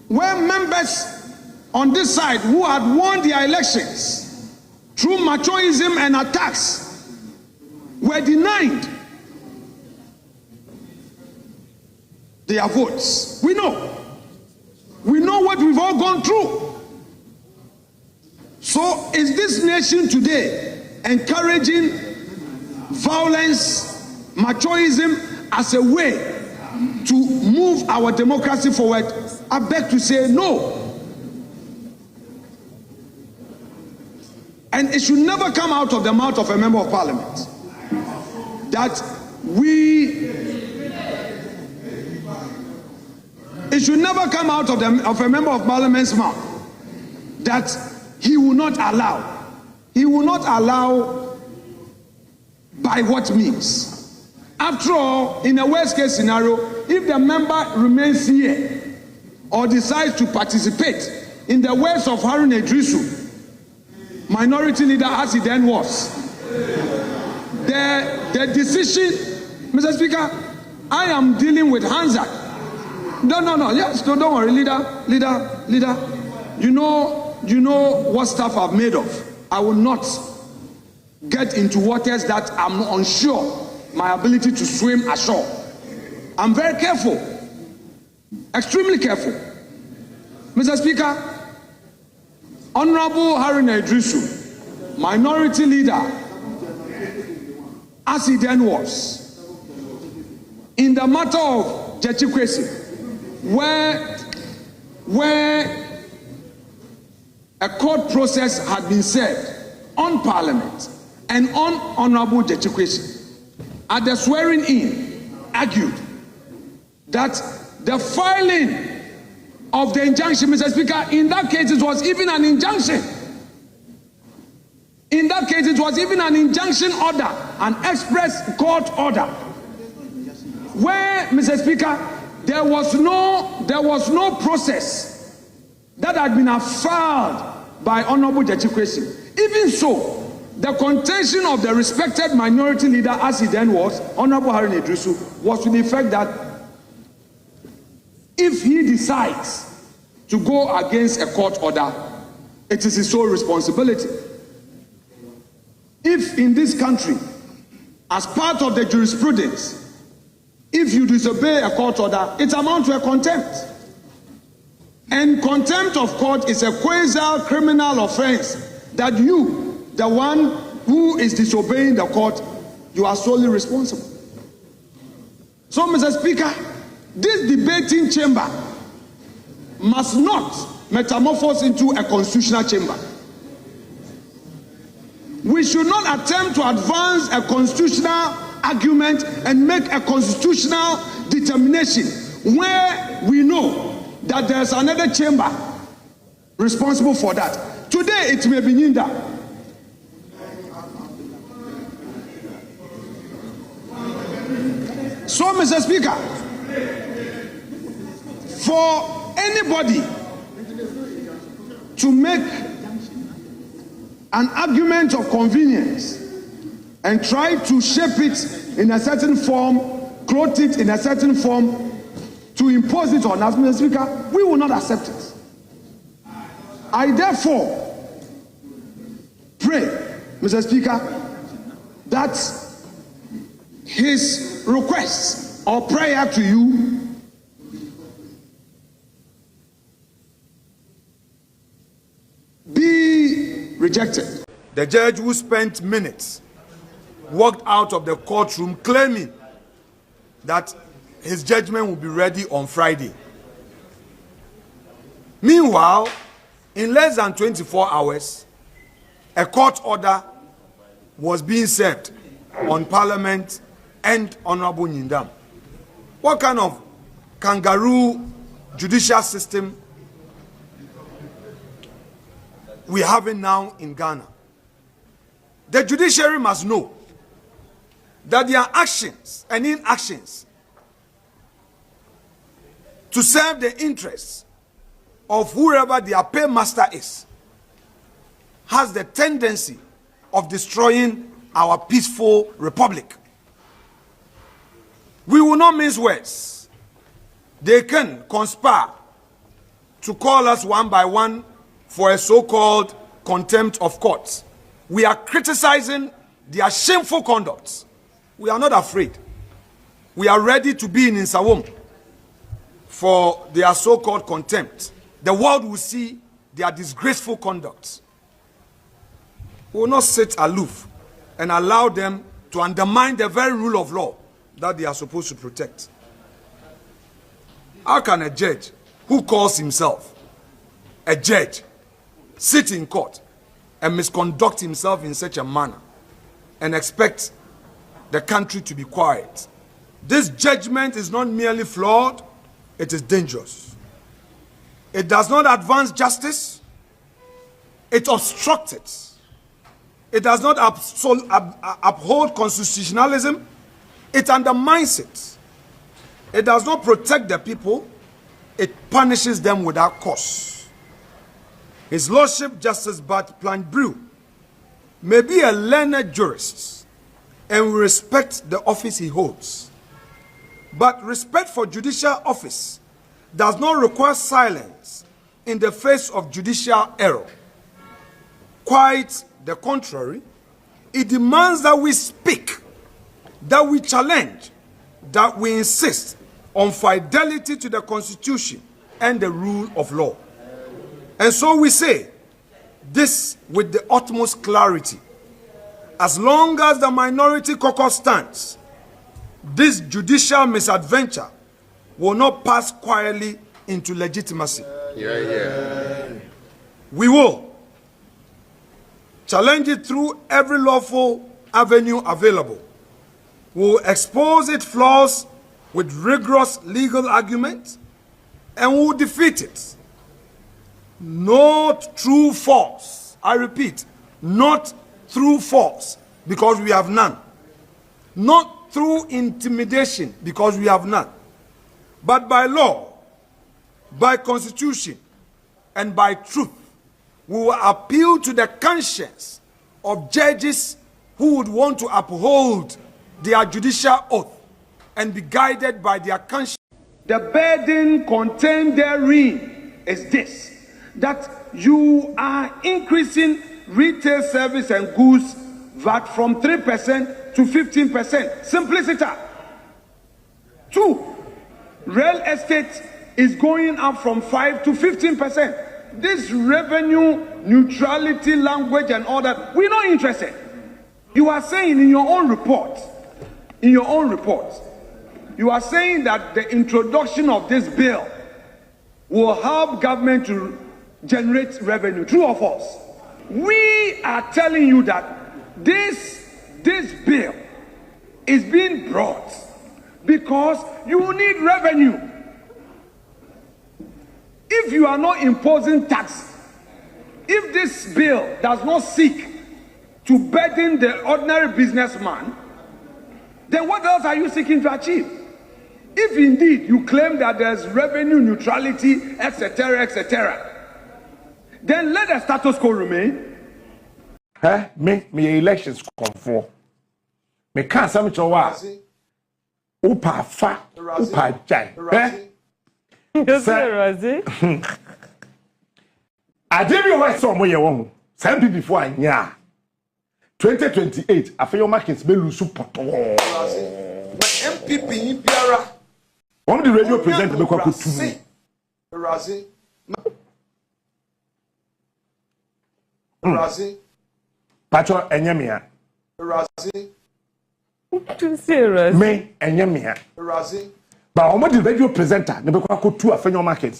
where members on this side who had won their elections through machoism and attacks were denied their votes. We know what we've all gone through. So is this nation today encouraging violence, machoism as a way to move our democracy forward? I beg to say no. And it should never come out of the mouth of a member of parliament that it should never come out of a member of parliament's mouth that he will not allow by what means. After all, in a worst case scenario, if the member remains here or decides to participate in the words of Harun Idrisu, minority leader as he then was, the decision, Mr. Speaker, I am dealing with Hanzak. No, yes, don't worry, leader. You know what stuff I've made of. I will not get into waters that I'm unsure my ability to swim ashore. I'm very careful, extremely careful. Mr. Speaker, Honorable Harun Idrisu, minority leader, as he then was, in the matter of Jechikwesi, where a court process had been served on Parliament and on Honorable Jechikwesi, at the swearing in, argued that the filing of the injunction, Mr. Speaker, in that case it was even an injunction. In that case it was even an injunction order, an express court order, where, Mr. Speaker, there was no process that had been filed by Honorable Jechikwesi. Even so, the contention of the respected minority leader, as he then was, Honorable Harun Idrisu, was to the effect that if he decides to go against a court order, it is his sole responsibility. If in this country, as part of the jurisprudence, if you disobey a court order, it amounts to a contempt. And contempt of court is a quasi-criminal offense that you, the one who is disobeying the court, you are solely responsible. So, Mr. Speaker, this debating chamber must not metamorphose into a constitutional chamber. We should not attempt to advance a constitutional argument and make a constitutional determination where we know that there's another chamber responsible for that. Today it may be Ninda. So, Mr. Speaker, for anybody to make an argument of convenience and try to shape it in a certain form, clothe it in a certain form, to impose it on us, Mr. Speaker, we will not accept it. I therefore pray, Mr. Speaker, that his request or prayer to you be rejected. The judge, who spent minutes, walked out of the courtroom claiming that his judgment will be ready on Friday. Meanwhile, in less than 24 hours, a court order was being served on Parliament and Honorable Nyindam. What kind of kangaroo judicial system we having now in Ghana? The judiciary must know that their actions and inactions to serve the interests of whoever their paymaster is has the tendency of destroying our peaceful republic. We will not mince words. They can conspire to call us one by one for a so-called contempt of court. We are criticizing their shameful conduct. We are not afraid. We are ready to be in Nsawam for their so-called contempt. The world will see their disgraceful conduct. We will not sit aloof and allow them to undermine the very rule of law that they are supposed to protect. How can a judge who calls himself a judge sit in court and misconduct himself in such a manner and expect the country to be quiet? This judgment is not merely flawed, it is dangerous. It does not advance justice, it obstructs it. It does not uphold constitutionalism, it undermines it. It does not protect the people, it punishes them without cause. His Lordship Justice Bart Planbrew may be a learned jurist and we respect the office he holds. But respect for judicial office does not require silence in the face of judicial error. Quite the contrary, it demands that we speak, that we challenge, that we insist on fidelity to the Constitution and the rule of law. And so we say this with the utmost clarity. As long as the minority caucus stands, this judicial misadventure will not pass quietly into legitimacy. We will challenge it through every lawful avenue available. We will expose its flaws with rigorous legal argument and we will defeat it. Not through force. I repeat, not through force, because we have none. Not through intimidation, because we have none. But by law, by constitution, and by truth, we will appeal to the conscience of judges who would want to uphold their judicial oath and be guided by their conscience. The burden contained therein is this, that you are increasing retail service and goods VAT from 3% to 15%. Simplicity. 2, real estate is going up from 5 to 15%. This revenue neutrality language and all that, we're not interested. You are saying in your own report, you are saying that the introduction of this bill will help government to generate revenue. True or false? We are telling you that this bill is being brought because you need revenue. If you are not imposing tax, if this bill does not seek to burden the ordinary businessman, then what else are you seeking to achieve? If indeed you claim that there's revenue neutrality, etc., then let the status quo remain. Me elections come for. Me can't say much of Upa fa, upa jai. I did you write some way on. Some people before I 2028, Afenyo Markin be lose support. NPP biara. One the radio presenter be kwa kutu. Pacho enyemia. Too serious. Me enyemia. But omo the radio presenter ne be kwa kutu Afenyo Markin.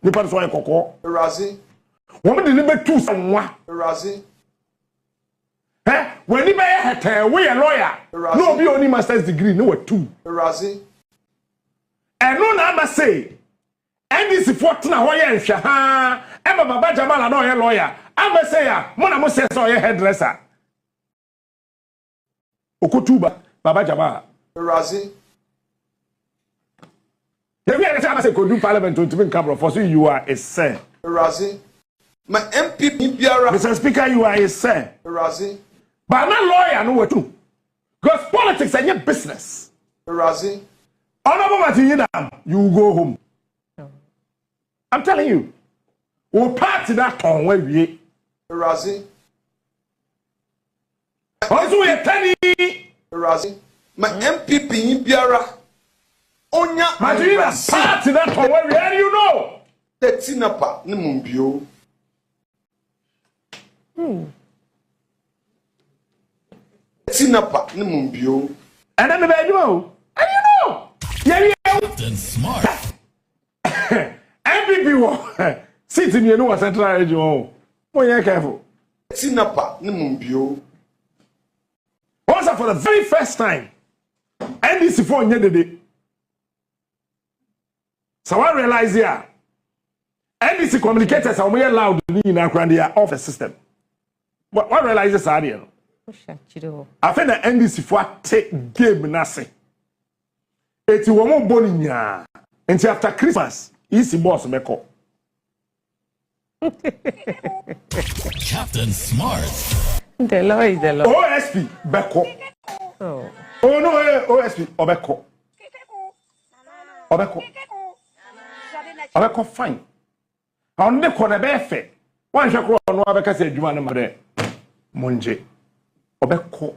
Ne pa so ay kokko. Omo the ne be tu sanwa. When you buy a we a lawyer, no be only master's degree, no 2. And no number say, and this is 14 years, Emma Baba Jamal, no lawyer. I'm a sayer, Mona says, or your hairdresser. Okutuba, Baba Jamal. Every other time I say, could do Parliament to even come for so you are a sir. My NPP biara. Mr. Speaker, you are a sir. But I'm not lawyer, no too. Because politics are your business. Honorable Martin, you go home. I'm telling you. We party that on where we. Razi. Also, we are telling Razi. My NPP in Biara. Onya. Madina party that on where we are, you know. The Tinapa, Nimumbio. Tinapa, Nimumbio. And then the baby, and you know. Yeah. Captain Smart. MPP wo. Sit in your central region. Oh, yeah, careful. Tinapa, Nimumbio. Also, for the very first time, NDC for Nyedede. So I realize here, NDC communicators are more loud in our office system. What realizes are here? I think the NDC for take game nasi. It's one more boninya. Until after Christmas, easy boss meko. Captain Smart. The law. OSP beko. Oh no, OSP obeko. Obeko fine. On the corner befe. One shall call no abeka say Juman Mare. Monje. Obeko.